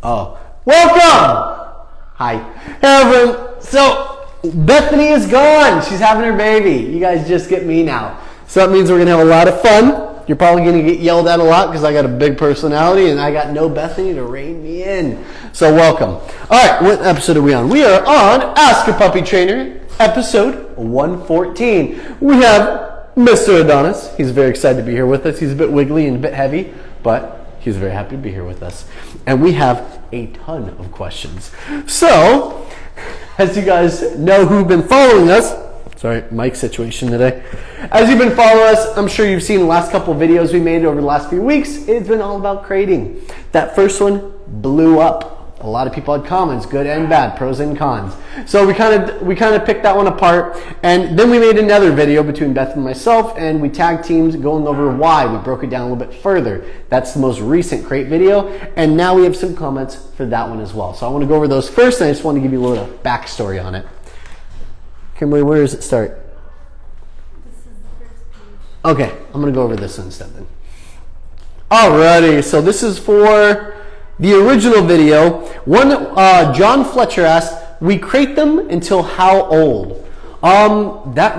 Oh, welcome! Hi. Hey everyone. So, Bethany is gone. She's having her baby. You guys just get me now. So that means we're going to have a lot of fun. You're probably going to get yelled at a lot because I got a big personality and I got no Bethany to rein me in. So welcome. Alright, what episode are we on? We are on Ask a Puppy Trainer, episode 114. We have Mr. Adonis. He's very excited to be here with us. He's a bit wiggly and a bit heavy, but he's very happy to be here with us. And we have a ton of questions. So, as you guys know who've been following us, sorry, mic situation today. As you've been following us, I'm sure you've seen the last couple of videos we made over the last few weeks. It's been all about crating. That first one blew up. A lot of people had comments, good and bad, pros and cons. So we kind of picked that one apart, and then we made another video between Beth and myself, and we tag teams going over why. We broke it down a little bit further. That's the most recent crate video, and now we have some comments for that one as well. So I want to go over those first, and I just want to give you a little backstory on it. Kimberly, where does it start? This is the first page. Okay, I'm going to go over this instead then. Alrighty, so this is for the original video. One, John Fletcher asked, we crate them until how old? That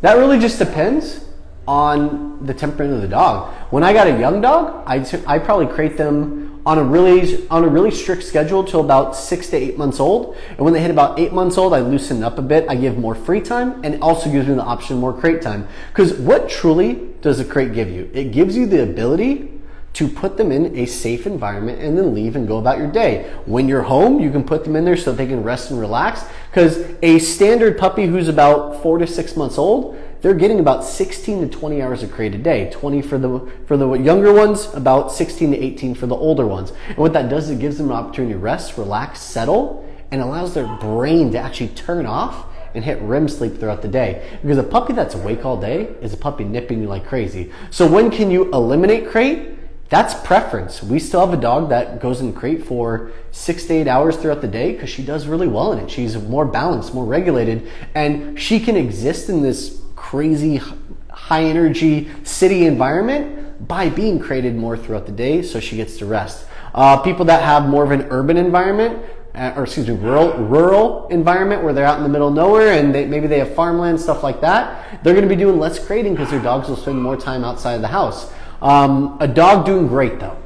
really just depends on the temperament of the dog. When I got a young dog, I probably crate them on a really strict schedule till about 6 to 8 months old. And when they hit about 8 months old, I loosen up a bit. I give more free time, and it also gives me the option of more crate time. Because what truly does a crate give you? It gives you the ability to put them in a safe environment and then leave and go about your day. When you're home, you can put them in there so they can rest and relax, because a standard puppy who's about 4 to 6 months old, they're getting about 16 to 20 hours of crate a day. 20 for the younger ones, about 16 to 18 for the older ones. And what that does is it gives them an opportunity to rest, relax, settle, and allows their brain to actually turn off and hit REM sleep throughout the day. Because a puppy that's awake all day is a puppy nipping you like crazy. So when can you eliminate crate? That's preference. We still have a dog that goes in crate for 6 to 8 hours throughout the day because she does really well in it. She's more balanced, more regulated, and she can exist in this crazy high energy city environment by being crated more throughout the day so she gets to rest. People that have more of an urban environment, rural environment where they're out in the middle of nowhere and maybe they have farmland, stuff like that, they're going to be doing less crating because their dogs will spend more time outside of the house. A dog doing great though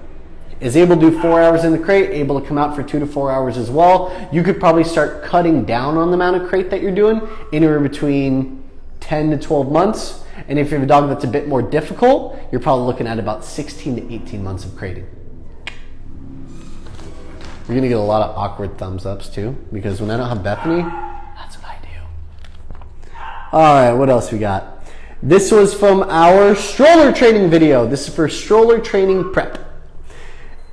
is able to do 4 hours in the crate, able to come out for 2 to 4 hours as well. You could probably start cutting down on the amount of crate that you're doing anywhere between 10 to 12 months. And if you have a dog that's a bit more difficult, you're probably looking at about 16 to 18 months of crating. You're gonna get a lot of awkward thumbs ups too, because when I don't have Bethany, that's what I do. All right, what else we got? This was from our stroller training video. This is for stroller training prep.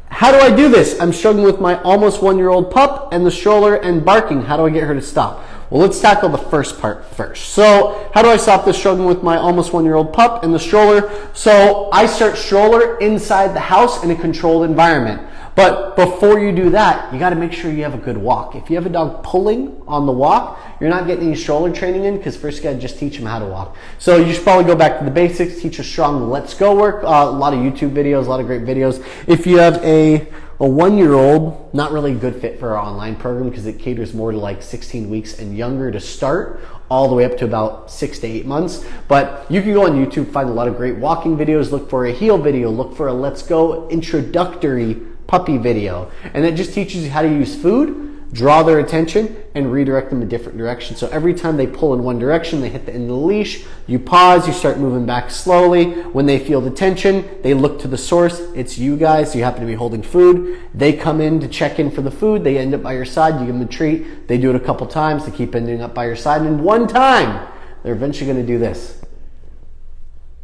How do I do this? I'm struggling with my almost 1-year-old pup and the stroller and barking. How do I get her to stop? Well, let's tackle the first part first. So how do I stop this struggling with my almost 1-year-old pup and the stroller? So I start stroller inside the house in a controlled environment. But before you do that, you got to make sure you have a good walk. If you have a dog pulling on the walk, you're not getting any stroller training in, because first you got to just teach them how to walk. So you should probably go back to the basics, teach a strong let's go work. A lot of YouTube videos, a lot of great videos. If you have a 1-year-old, not really a good fit for our online program because it caters more to like 16 weeks and younger to start, all the way up to about 6 to 8 months. But you can go on YouTube, find a lot of great walking videos, look for a heel video, look for a let's go introductory puppy video, and it just teaches you how to use food, draw their attention, and redirect them in different directions. So every time they pull in one direction, they hit the end of the leash, you pause, you start moving back slowly. When they feel the tension, they look to the source. It's you guys, you happen to be holding food. They come in to check in for the food, they end up by your side, you give them a treat. They do it a couple times, they keep ending up by your side, and one time, they're eventually gonna do this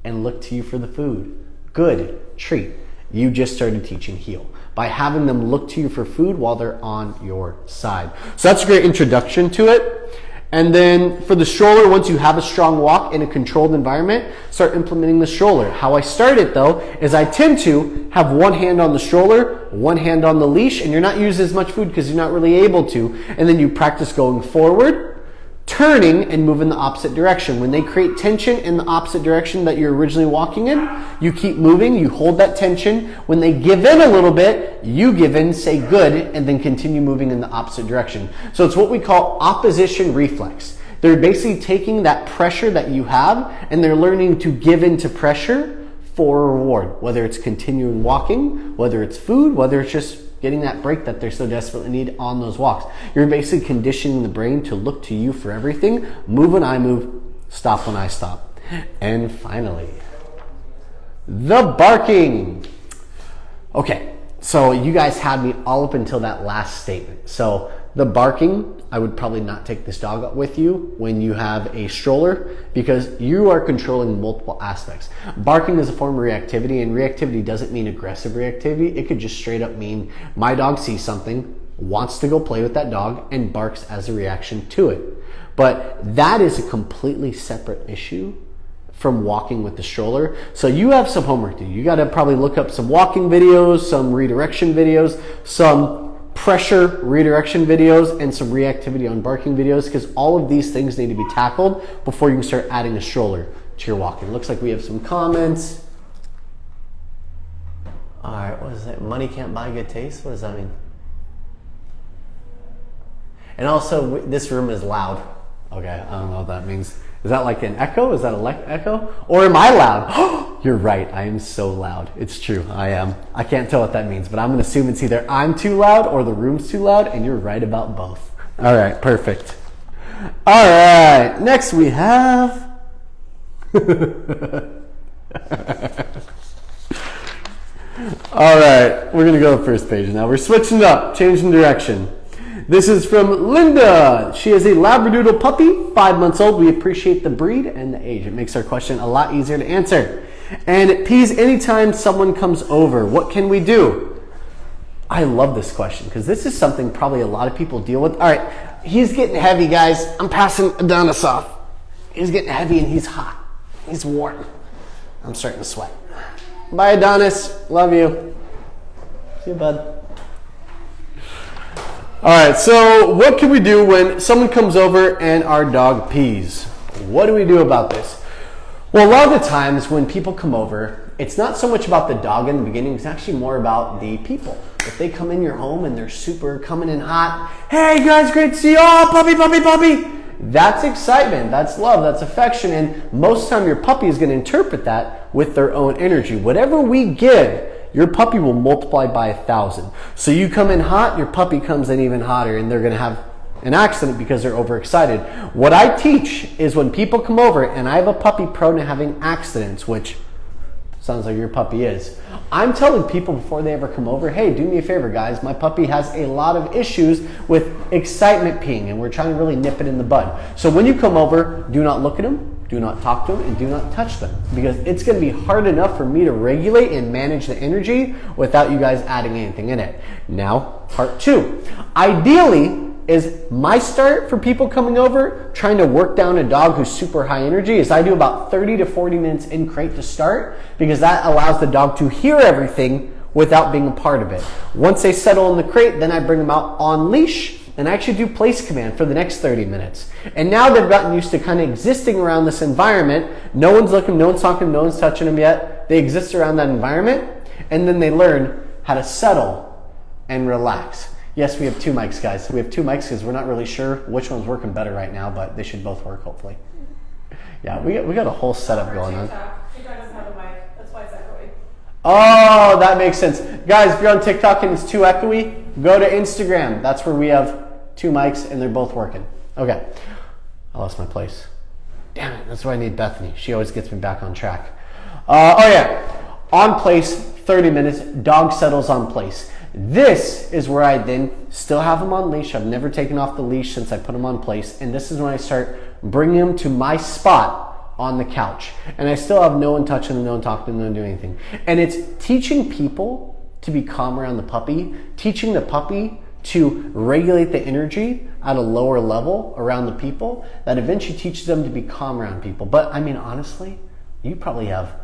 and look to you for the food. Good, treat. You just started teaching heel by having them look to you for food while they're on your side. So that's a great introduction to it. And then for the stroller, once you have a strong walk in a controlled environment, start implementing the stroller. How I start it though, is I tend to have one hand on the stroller, one hand on the leash, and you're not using as much food because you're not really able to. And then you practice going forward, turning and move in the opposite direction. When they create tension in the opposite direction that you're originally walking in, you keep moving, you hold that tension. When they give in a little bit, you give in, say good, and then continue moving in the opposite direction. So it's what we call opposition reflex. They're basically taking that pressure that you have and they're learning to give into pressure for a reward, whether it's continuing walking, whether it's food, whether it's just getting that break that they so desperately need on those walks. You're basically conditioning the brain to look to you for everything. Move when I move, stop when I stop. And finally, the barking. Okay, so you guys had me all up until that last statement. So the barking, I would probably not take this dog up with you when you have a stroller because you are controlling multiple aspects. Barking is a form of reactivity, and reactivity doesn't mean aggressive reactivity. It could just straight up mean my dog sees something, wants to go play with that dog, and barks as a reaction to it. But that is a completely separate issue from walking with the stroller. So you have some homework to do. You got to probably look up some walking videos, some redirection videos, some pressure redirection videos, and some reactivity on barking videos, because all of these things need to be tackled before you can start adding a stroller to your walking. Looks like we have some comments. All right, what is that? Money can't buy good taste? What does that mean? And also, this room is loud. Okay, I don't know what that means. Is that like an echo? Is that an echo? Or am I loud? You're right, I am so loud. It's true, I am. I can't tell what that means, but I'm gonna assume it's either I'm too loud or the room's too loud, and you're right about both. All right, perfect. All right, next we have... All right, we're gonna go to the first page now. We're switching it up, changing direction. This is from Linda. She is a Labradoodle puppy, 5 months old. We appreciate the breed and the age. It makes our question a lot easier to answer. And it pees anytime someone comes over. What can we do? I love this question because this is something probably a lot of people deal with. All right, he's getting heavy, guys. I'm passing Adonis off. He's getting heavy and he's hot. He's warm. I'm starting to sweat. Bye, Adonis. Love you. See you, bud. All right, so what can we do when someone comes over and our dog pees? What do we do about this? Well, a lot of the times when people come over, it's not so much about the dog in the beginning, it's actually more about the people. If they come in your home and they're super coming in hot, hey guys, great to see you, oh, puppy, puppy, puppy. That's excitement, that's love, that's affection, and most of the time your puppy is gonna interpret that with their own energy. Whatever we give, your puppy will multiply by 1,000. So you come in hot, your puppy comes in even hotter, and they're gonna have an accident because they're overexcited. What I teach is when people come over, and I have a puppy prone to having accidents, which sounds like your puppy is. I'm telling people before they ever come over, hey, do me a favor, guys. My puppy has a lot of issues with excitement peeing, and we're trying to really nip it in the bud. So when you come over, do not look at him, do not talk to them, and do not touch them, because it's going to be hard enough for me to regulate and manage the energy without you guys adding anything in it. Now, part 2. Ideally, is my start for people coming over trying to work down a dog who's super high energy is I do about 30 to 40 minutes in crate to start, because that allows the dog to hear everything without being a part of it. Once they settle in the crate, then I bring them out on leash and I actually do place command for the next 30 minutes. And now they've gotten used to kind of existing around this environment. No one's looking, no one's talking, no one's touching them yet. They exist around that environment, and then they learn how to settle and relax. Yes, we have 2 mics, guys. We have 2 mics because we're not really sure which one's working better right now, but they should both work, hopefully. Yeah, we got a whole setup going on. TikTok doesn't have a mic. That's why it's echoey. Oh, that makes sense. Guys, if you're on TikTok and it's too echoey, go to Instagram. That's where we have 2 mics and they're both working. Okay. I lost my place. Damn it, that's why I need Bethany. She always gets me back on track. Oh yeah, on place, 30 minutes, dog settles on place. This is where I then still have him on leash. I've never taken off the leash since I put him on place. And this is when I start bringing him to my spot on the couch. And I still have no one touching him, no one talking to him, no one doing anything. And it's teaching people to be calm around the puppy, teaching the puppy to regulate the energy at a lower level around the people, that eventually teaches them to be calm around people. But I mean, honestly, you probably have,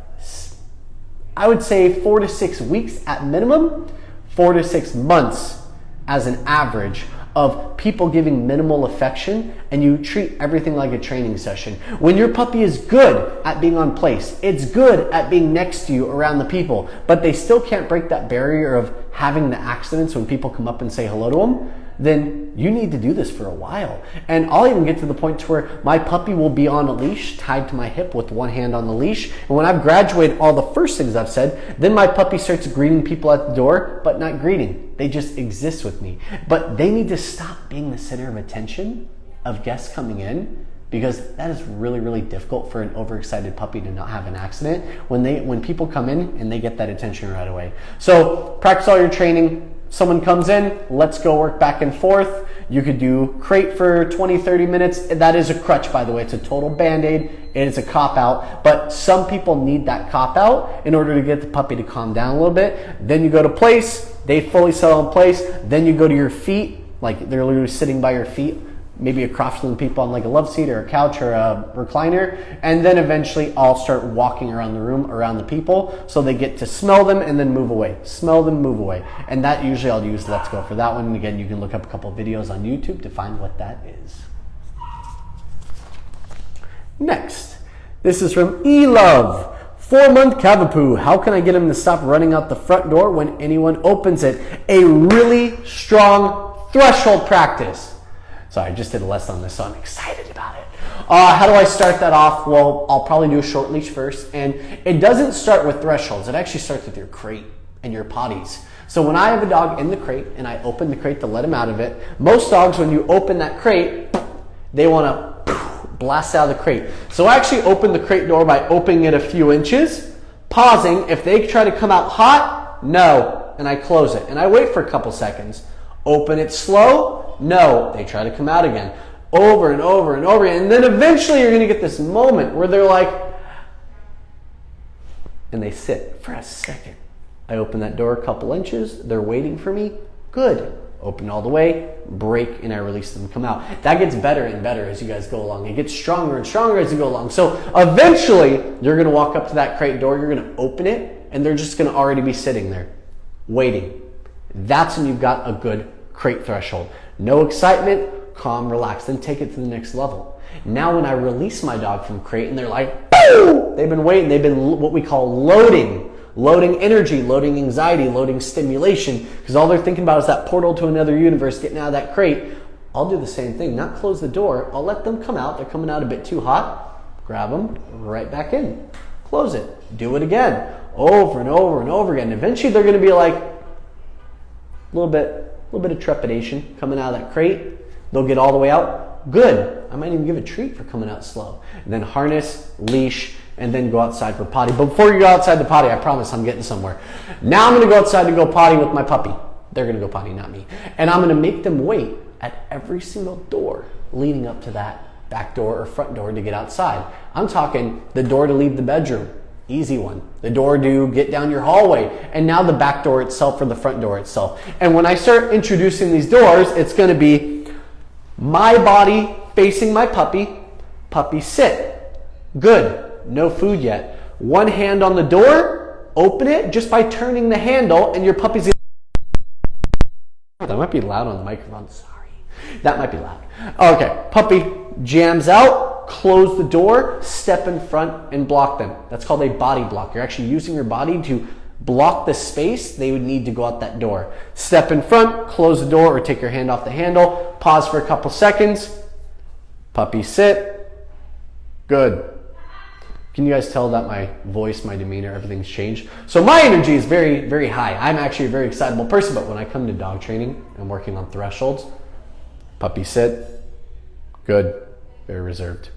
I would say 4 to 6 weeks at minimum, 4 to 6 months as an average of people giving minimal affection, and you treat everything like a training session. When your puppy is good at being on place, it's good at being next to you around the people, but they still can't break that barrier of having the accidents when people come up and say hello to them, then you need to do this for a while. And I'll even get to the point to where my puppy will be on a leash tied to my hip with one hand on the leash. And when I've graduated all the first things I've said, then my puppy starts greeting people at the door, but not greeting. They just exist with me. But they need to stop being the center of attention of guests coming in, because that is really, really difficult for an overexcited puppy to not have an accident when people come in and they get that attention right away. So practice all your training. Someone comes in, let's go work back and forth. You could do crate for 20, 30 minutes. That is a crutch, by the way. It's a total Band-Aid. It is a cop-out. But some people need that cop-out in order to get the puppy to calm down a little bit. Then you go to place. They fully settle in place. Then you go to your feet, like they're literally sitting by your feet, maybe across from the people on like a love seat or a couch or a recliner. And then eventually I'll start walking around the room, around the people, so they get to smell them and then move away. Smell them, move away. And that usually I'll use Let's Go for that one. And again, you can look up a couple of videos on YouTube to find what that is. Next, this is from eLove. 4-month Cavapoo. How can I get him to stop running out the front door when anyone opens it? A really strong threshold practice. Sorry, I just did a lesson on this, so I'm excited about it. How do I start that off? Well, I'll probably do a short leash first. And it doesn't start with thresholds. It actually starts with your crate and your potties. So when I have a dog in the crate and I open the crate to let him out of it, most dogs, when you open that crate, they want to blast out of the crate. So I actually open the crate door by opening it a few inches, pausing. If they try to come out hot, no, and I close it. And I wait for a couple seconds. Open it slow. No, they try to come out again, over and over and over again. And then eventually you're going to get this moment where they're like, and they sit for a second. I open that door a couple inches. They're waiting for me. Good. Open all the way, break, and I release them, come out. That gets better and better as you guys go along. It gets stronger and stronger as you go along. So eventually you're going to walk up to that crate door. You're going to open it, and they're just going to already be sitting there waiting. That's when you've got a good crate threshold. No excitement, calm, relax, then take it to the next level. Now when I release my dog from crate and they're like, boo! They've been waiting, they've been what we call loading energy, loading anxiety, loading stimulation, because all they're thinking about is that portal to another universe, getting out of that crate. I'll do the same thing, not close the door. I'll let them come out. They're coming out a bit too hot. Grab them, right back in. Close it. Do it again, over and over and over again. Eventually they're going to be like, a little bit of trepidation coming out of that crate. They'll get all the way out. Good. I might even give a treat for coming out slow. And then harness, leash, and then go outside for potty. But before you go outside the potty, I promise I'm getting somewhere. Now I'm going to go outside to go potty with my puppy. They're going to go potty, not me. And I'm going to make them wait at every single door leading up to that back door or front door to get outside. I'm talking the door to leave the bedroom. Easy one. The door to get down your hallway. And now the back door itself or the front door itself. And when I start introducing these doors, it's going to be my body facing my puppy. Puppy sit. Good. No food yet. One hand on the door. Open it just by turning the handle, and your puppy's going to... That might be loud on the microphone. Sorry. That might be loud. Okay. Puppy jams out. Close the door, step in front, and block them. That's called a body block. You're actually using your body to block the space they would need to go out that door. Step in front, close the door, or take your hand off the handle. Pause for a couple seconds. Puppy sit. Good. Can you guys tell that my voice, my demeanor, everything's changed? So my energy is very, very high. I'm actually a very excitable person, but when I come to dog training, I'm working on thresholds. Puppy sit. Good. Very reserved.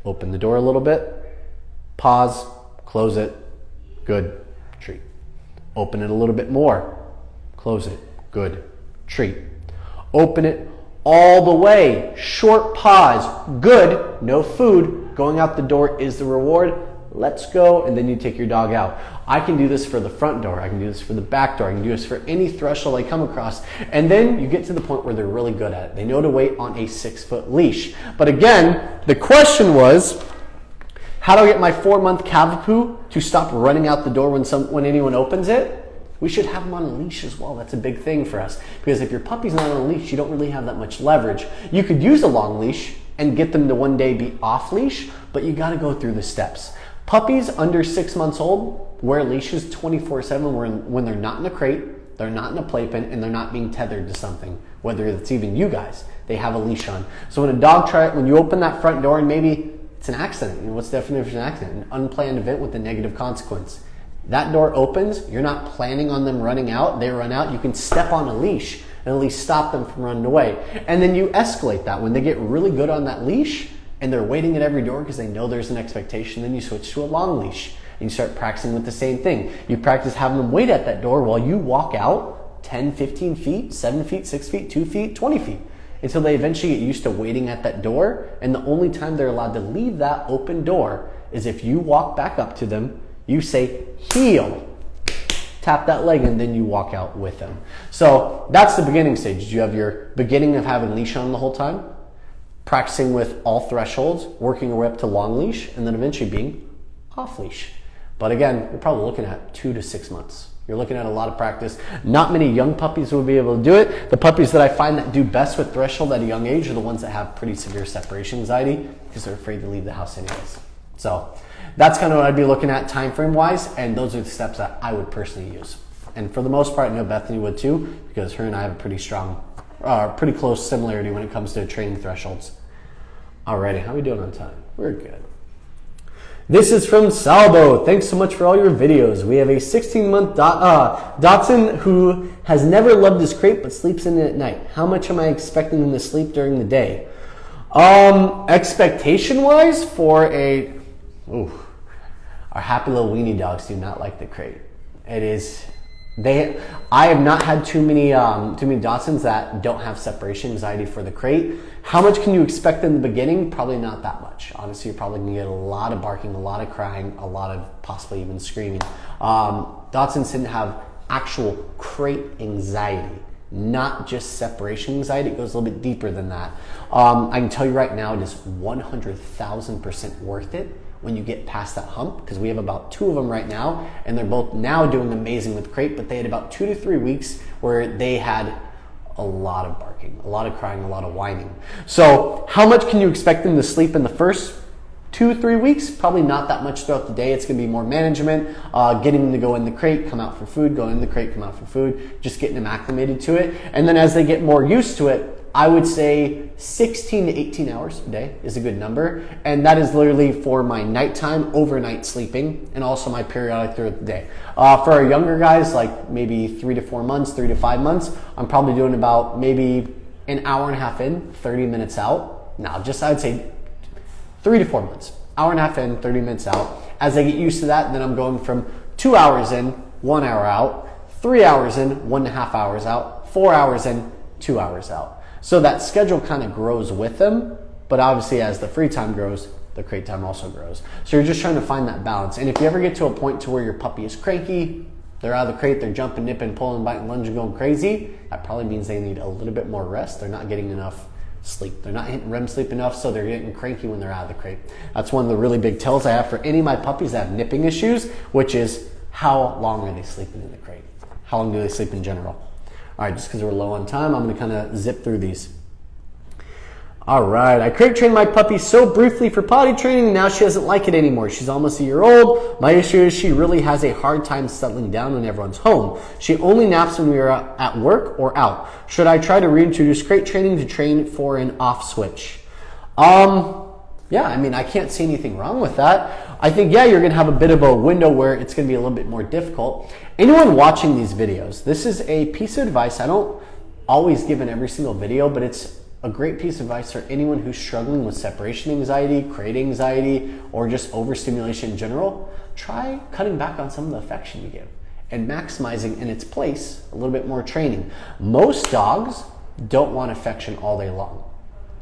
Open the door a little bit. Pause. Close it. Good. Treat. Open it a little bit more. Close it. Good. Treat. Open it all the way. Short pause. Good. No food. Going out the door is the reward. Let's go. And then you take your dog out. I can do this for the front door. I can do this for the back door. I can do this for any threshold I come across. And then you get to the point where they're really good at it. They know to wait on a 6-foot leash. But again, the question was, how do I get my 4-month Cavapoo to stop running out the door when anyone opens it? we should have them on a leash as well. That's a big thing for us, because if your puppy's not on a leash, you don't really have that much leverage. You could use a long leash and get them to one day be off leash, but you got to go through the steps. Puppies under 6 months old wear leashes 24/7 when they're not in a crate, they're not in a playpen, and they're not being tethered to something, whether it's even you guys. They have a leash on. So when you open that front door and maybe it's an accident, what's the definition of an accident? An unplanned event with a negative consequence. That door opens, you're not planning on them running out, they run out, you can step on a leash and at least stop them from running away. And then you escalate that. When they get really good on that leash and they're waiting at every door because they know there's an expectation, then you switch to a long leash and you start practicing with the same thing. You practice having them wait at that door while you walk out 10, 15 feet, 7 feet, 6 feet, 2 feet, 20 feet, until they eventually get used to waiting at that door. And the only time they're allowed to leave that open door is if you walk back up to them, you say heel, tap that leg, and then you walk out with them. So that's the beginning stage. You have your beginning of having leash on the whole time, practicing with all thresholds, working your way up to long leash, and then eventually being off leash. But again, you're probably looking at 2 to 6 months. You're looking at a lot of practice. Not many young puppies will be able to do it. The puppies that I find that do best with threshold at a young age are the ones that have pretty severe separation anxiety because they're afraid to leave the house anyways. So that's kind of what I'd be looking at time frame wise, and those are the steps that I would personally use. And for the most part, I know Bethany would too, because her and I have a pretty strong, pretty close similarity when it comes to training thresholds. Alrighty, how are we doing on time? We're good. This is from Salvo. Thanks so much for all your videos. We have a 16-month Dachshund who has never loved his crate but sleeps in it at night. How much am I expecting him to sleep during the day? Expectation-wise, for our happy little weenie dogs do not like the crate. I have not had too many Dachshunds that don't have separation anxiety for the crate. How much can you expect in the beginning? Probably not that much. Honestly, you're probably gonna get a lot of barking, a lot of crying, a lot of possibly even screaming. Dachshunds didn't have actual crate anxiety, not just separation anxiety. It goes a little bit deeper than that. I can tell you right now, it is 100,000% worth it when you get past that hump, because we have about 2 of them right now, and they're both now doing amazing with crate, but they had about 2 to 3 weeks where they had a lot of barking, a lot of crying, a lot of whining. So how much can you expect them to sleep in the first 2-3 weeks? Probably not that much throughout the day. It's gonna be more management, getting them to go in the crate, come out for food, go in the crate, come out for food, just getting them acclimated to it. And then as they get more used to it, I would say 16 to 18 hours a day is a good number. And that is literally for my nighttime, overnight sleeping, and also my periodic throughout the day. For our younger guys, like maybe 3 to 4 months, 3 to 5 months, I'm probably doing about maybe an hour and a half in, 30 minutes out. Now, I'd say 3 to 4 months, hour and a half in, 30 minutes out. As they get used to that, then I'm going from 2 hours in, 1 hour out, 3 hours in, 1.5 hours out, 4 hours in, 2 hours out. So that schedule kind of grows with them, but obviously as the free time grows, the crate time also grows. So you're just trying to find that balance. And if you ever get to a point to where your puppy is cranky, they're out of the crate, they're jumping, nipping, pulling, biting, lunging, going crazy, that probably means they need a little bit more rest. They're not getting enough sleep. They're not hitting REM sleep enough, so they're getting cranky when they're out of the crate. That's one of the really big tells I have for any of my puppies that have nipping issues, which is how long are they sleeping in the crate? How long do they sleep in general? All right, just because we're low on time, I'm going to kind of zip through these. All right, I crate trained my puppy so briefly for potty training, and now she doesn't like it anymore. She's almost a year old. My issue is she really has a hard time settling down when everyone's home. She only naps when we are at work or out. Should I try to reintroduce crate training to train for an off switch? Yeah, I mean, I can't see anything wrong with that. I think, yeah, you're going to have a bit of a window where it's going to be a little bit more difficult. Anyone watching these videos, this is a piece of advice I don't always give in every single video, but it's a great piece of advice for anyone who's struggling with separation anxiety, crate anxiety, or just overstimulation in general. Try cutting back on some of the affection you give and maximizing in its place a little bit more training. Most dogs don't want affection all day long.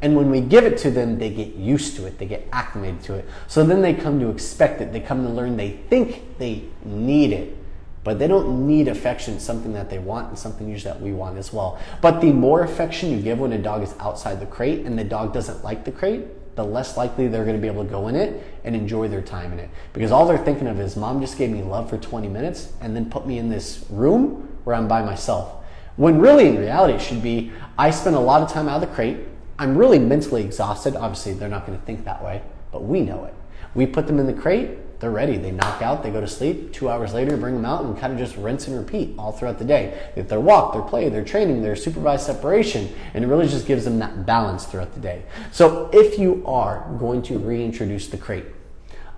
And when we give it to them, they get used to it, they get acclimated to it. So then they come to expect it, they come to learn they think they need it, but they don't need affection. It's something that they want and something usually that we want as well. But the more affection you give when a dog is outside the crate and the dog doesn't like the crate, the less likely they're going to be able to go in it and enjoy their time in it. Because all they're thinking of is, mom just gave me love for 20 minutes and then put me in this room where I'm by myself. When really in reality it should be, I spend a lot of time out of the crate. I'm really mentally exhausted. Obviously they're not going to think that way, but we know it. We put them in the crate, they're ready. They knock out, they go to sleep. 2 hours later, bring them out and kind of just rinse and repeat all throughout the day. If their walk, their play, their training, their supervised separation, and it really just gives them that balance throughout the day. So if you are going to reintroduce the crate,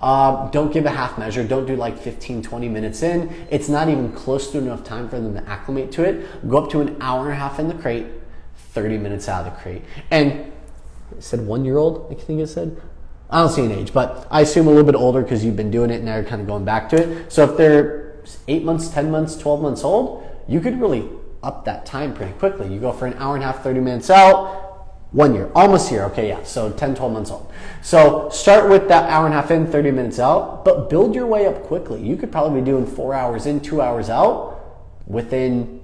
don't give a half measure. Don't do like 15, 20 minutes in. It's not even close to enough time for them to acclimate to it. Go up to an hour and a half in the crate, 30 minutes out of the crate. And it said 1 year old, I think it said. I don't see an age, but I assume a little bit older because you've been doing it and now you're kind of going back to it. So if they're 8 months, 10 months, 12 months old, you could really up that time pretty quickly. You go for an hour and a half, 30 minutes out, 1 year, almost here. Okay, yeah, so 10, 12 months old. So start with that hour and a half in, 30 minutes out, but build your way up quickly. You could probably be doing 4 hours in, 2 hours out within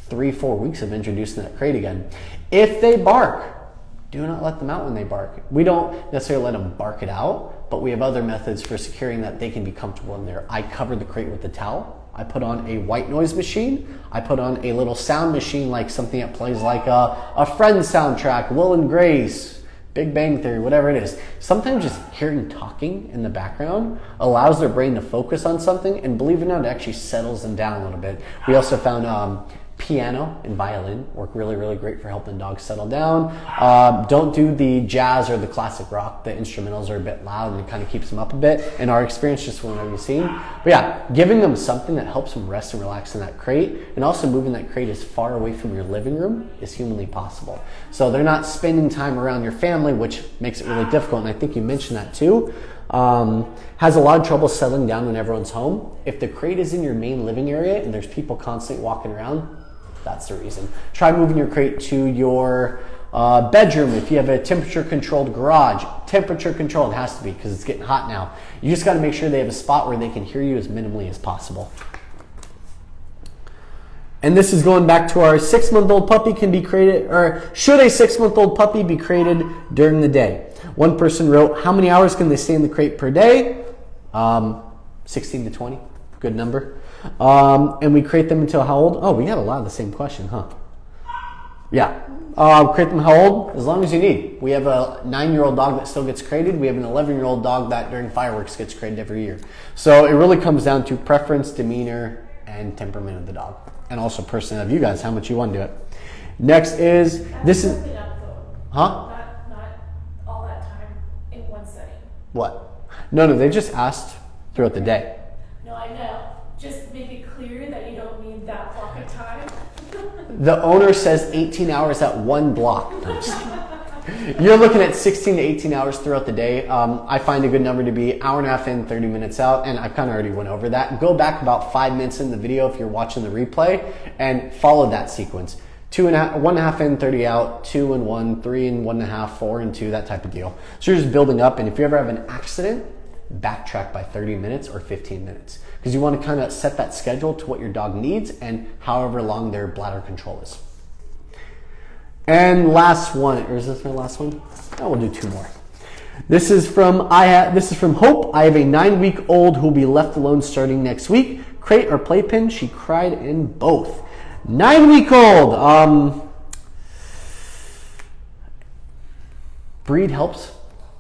3-4 weeks of introducing that crate again. If they bark, do not let them out when they bark. We don't necessarily let them bark it out, but we have other methods for securing that they can be comfortable in there. I cover the crate with a towel. I put on a white noise machine. I put on a little sound machine, like something that plays like a Friends soundtrack, Will and Grace, Big Bang Theory, whatever it is. Sometimes just hearing talking in the background allows their brain to focus on something, and believe it or not, it actually settles them down a little bit. We also found piano and violin work really, really great for helping dogs settle down. Don't do the jazz or the classic rock. The instrumentals are a bit loud and it kind of keeps them up a bit. In our experience, just from what we've seen. But yeah, giving them something that helps them rest and relax in that crate, and also moving that crate as far away from your living room as humanly possible. So they're not spending time around your family, which makes it really difficult. And I think you mentioned that too. Has a lot of trouble settling down when everyone's home. If the crate is in your main living area and there's people constantly walking around, that's the reason. Try moving your crate to your bedroom. If you have a temperature controlled garage, temperature controlled, it has to be because it's getting hot now. You just got to make sure they have a spot where they can hear you as minimally as possible. And this is going back to our 6-month-old puppy can be crated, or should a 6-month-old puppy be crated during the day? One person wrote, how many hours can they stay in the crate per day? 16 to 20, good number. And we crate them until how old? Oh, we got a lot of the same question, huh? Yeah. Crate them how old? As long as you need. We have a 9-year-old dog that still gets crated. We have an 11-year-old dog that during fireworks gets crated every year. So it really comes down to preference, demeanor, and temperament of the dog. And also personality of you guys, how much you want to do it. Next is, this is, huh? Not all that time in one setting. What? No, they just asked throughout the day. No, I know. Just make it clear that you don't need that block of time. The owner says 18 hours at one block. No, I'm just kidding. You're looking at 16 to 18 hours throughout the day. I find a good number to be hour and a half in, 30 minutes out, and I kind of already went over that. Go back about 5 minutes in the video if you're watching the replay and follow that sequence. 1.5 in, 30 out, 2 and 1, 3 and 1.5, 4 and 2, that type of deal. So you're just building up, and if you ever have an accident, backtrack by 30 minutes or 15 minutes. Because you want to kind of set that schedule to what your dog needs and however long their bladder control is. And last one, or is this my last one? Oh, we'll do 2 more. This is from Hope. I have a 9-week-old who will be left alone starting next week. Crate or playpen? She cried in both. 9-week-old. Breed helps.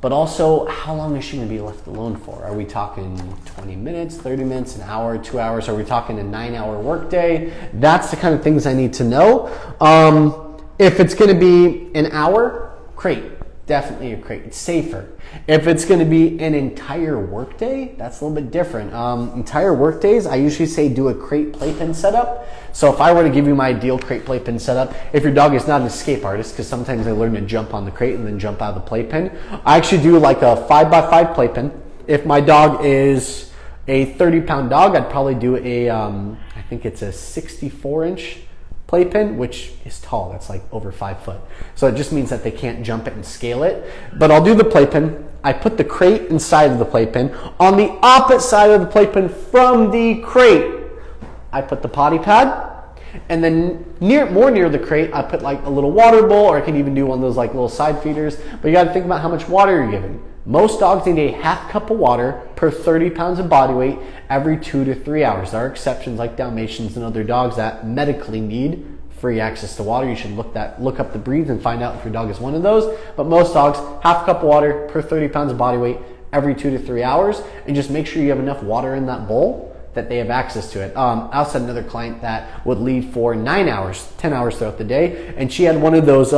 But also, how long is she going to be left alone for? Are we talking 20 minutes, 30 minutes, an hour, 2 hours? Are we talking a 9-hour workday? That's the kind of things I need to know. If it's going to be an hour, crate. Definitely a crate. It's safer. If it's going to be an entire workday, that's a little bit different. Entire workdays, I usually say do a crate playpen setup. So if I were to give you my ideal crate playpen setup, if your dog is not an escape artist, because sometimes they learn to jump on the crate and then jump out of the playpen, I actually do like a 5x5 playpen. If my dog is a 30-pound dog, I'd probably do I think it's a 64-inch playpen, which is tall. That's like over 5 foot. So it just means that they can't jump it and scale it. But I'll do the playpen. I put the crate inside of the playpen. On the opposite side of the playpen from the crate, I put the potty pad. And then more near the crate, I put like a little water bowl, or I can even do one of those like little side feeders. But you got to think about how much water you're giving. Most dogs need a half cup of water per 30 pounds of body weight every 2 to 3 hours. There are exceptions like Dalmatians and other dogs that medically need free access to water. You should look up the breeds and find out if your dog is one of those. But most dogs, half cup of water per 30 pounds of body weight every 2 to 3 hours. And just make sure you have enough water in that bowl that they have access to it. I also had another client that would leave for 9 hours, 10 hours throughout the day. And she had one of those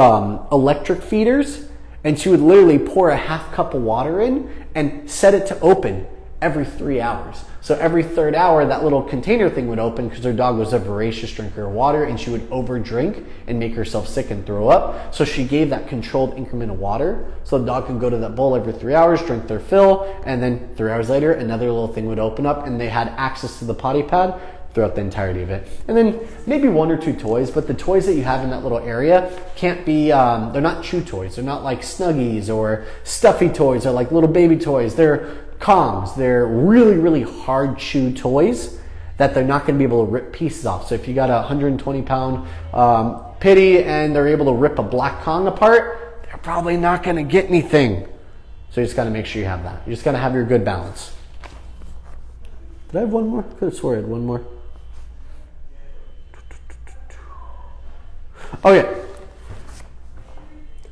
electric feeders, and she would literally pour a half cup of water in and set it to open every 3 hours. So every third hour, that little container thing would open because her dog was a voracious drinker of water, and she would over drink and make herself sick and throw up. So she gave that controlled increment of water so the dog could go to that bowl every 3 hours, drink their fill, and then 3 hours later, another little thing would open up, and they had access to the potty pad throughout the entirety of it. And then maybe 1 or 2 toys, but the toys that you have in that little area can't be, they're not chew toys. They're not like Snuggies or stuffy toys or like little baby toys. They're Kongs. They're really, really hard chew toys that they're not going to be able to rip pieces off. So if you got a 120-pound pitty and they're able to rip a black Kong apart, they're probably not going to get anything. So you just got to make sure you have that. You just got to have your good balance. Did I have one more? Could have swore I had one more. Okay.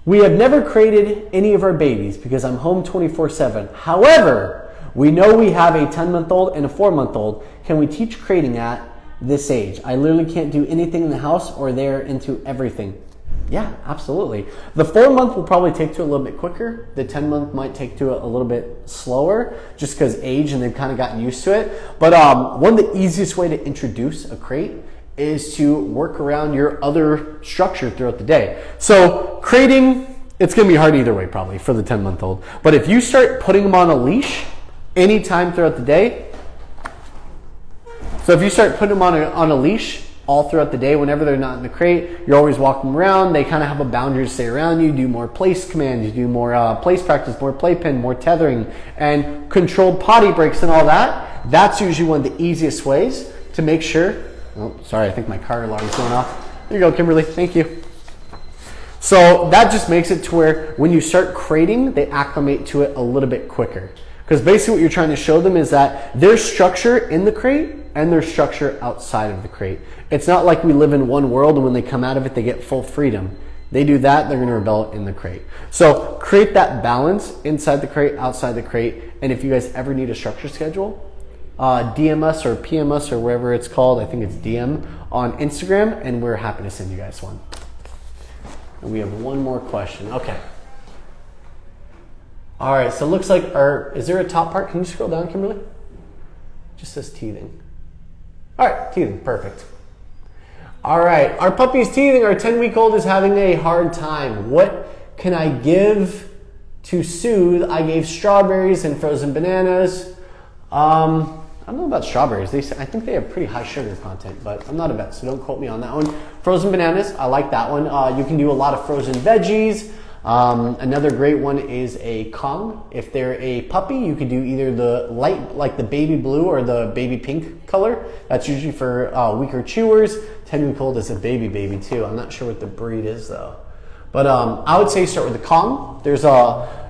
We have never crated any of our babies because I'm home 24/7. However, we know we have a 10-month-old and a 4-month-old. Can we teach crating at this age? I literally can't do anything in the house or they're into everything. Yeah, absolutely. The 4-month will probably take to it a little bit quicker. The 10-month might take to it a little bit slower just because age and they've kind of gotten used to it. But one of the easiest way to introduce a crate is to work around your other structure throughout the day. So crating, it's going to be hard either way probably for the 10-month-old. But if you start putting them on a leash anytime throughout the day, so if you start putting them on a leash all throughout the day, whenever they're not in the crate, you're always walking around, they kind of have a boundary to stay around you, do more place commands, you do more place practice, more playpen, more tethering, and controlled potty breaks and all that. That's usually one of the easiest ways to make sure. Oh, sorry, I think my car alarm is going off. There you go, Kimberly, thank you. So that just makes it to where when you start crating, they acclimate to it a little bit quicker. Because basically what you're trying to show them is that there's structure in the crate and there's structure outside of the crate. It's not like we live in one world and when they come out of it, they get full freedom. They do that, they're gonna rebel in the crate. So create that balance inside the crate, outside the crate. And if you guys ever need a structure schedule, DM us or PM us or wherever it's called, I think it's DM, on Instagram, and we're happy to send you guys one. And we have one more question. Okay. All right, so it looks like is there a top part? Can you scroll down, Kimberly? Just says teething. All right, teething, perfect. All right, our puppy's teething. Our 10-week-old is having a hard time. What can I give to soothe? I gave strawberries and frozen bananas. I don't know about strawberries. I think they have pretty high sugar content, but I'm not a vet, so don't quote me on that one. Frozen bananas, I like that one. You can do a lot of frozen veggies. Another great one is a Kong. If they're a puppy, you could do either the light, like the baby blue or the baby pink color. That's usually for weaker chewers. 10-week-old is a baby too. I'm not sure what the breed is though. But I would say start with the Kong.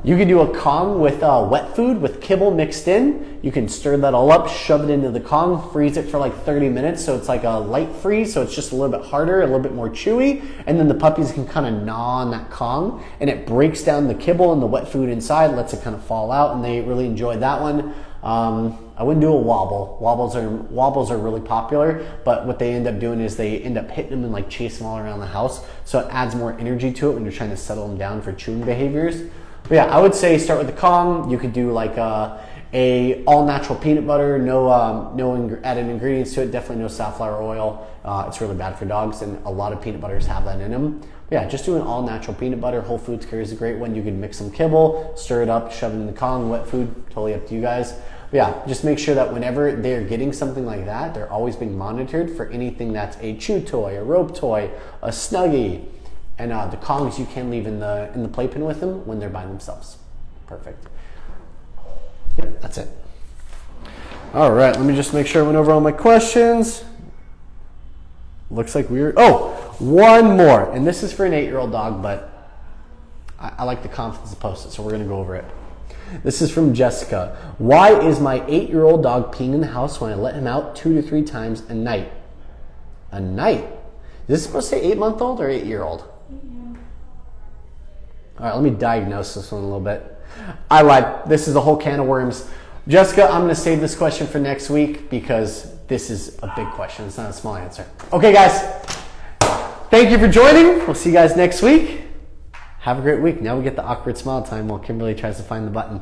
You can do a Kong with wet food with kibble mixed in. You can stir that all up, shove it into the Kong, freeze it for like 30 minutes. So it's like a light freeze. So it's just a little bit harder, a little bit more chewy. And then the puppies can kind of gnaw on that Kong and it breaks down the kibble and the wet food inside, lets it kind of fall out. And they really enjoyed that one. I wouldn't do a wobble. Wobbles are really popular, but what they end up doing is they end up hitting them and like chase them all around the house. So it adds more energy to it when you're trying to settle them down for chewing behaviors. But yeah, I would say start with the Kong. You could do like a all natural peanut butter, no added ingredients to it. Definitely no safflower oil. It's really bad for dogs, and a lot of peanut butters have that in them. But yeah, just do an all natural peanut butter. Whole Foods carries a great one. You can mix some kibble, stir it up, shove it in the Kong. Wet food, totally up to you guys. But yeah, just make sure that whenever they're getting something like that, they're always being monitored for anything that's a chew toy, a rope toy, a Snuggie. And the Kongs you can leave in the playpen with them when they're by themselves. Perfect. Yep, that's it. All right, let me just make sure I went over all my questions. looks like oh, one more. And this is for an 8-year-old dog, but I like the confidence to post it, so we're gonna go over it. This is from Jessica. Why is my 8-year-old dog peeing in the house when I let him out 2 to 3 times a night? A night? Is this supposed to say 8-month-old or 8-year-old? All right, let me diagnose this one a little bit. I lied. This is a whole can of worms. Jessica, I'm going to save this question for next week because this is a big question. It's not a small answer. Okay, guys. Thank you for joining. We'll see you guys next week. Have a great week. Now we get the awkward smile time while Kimberly tries to find the button.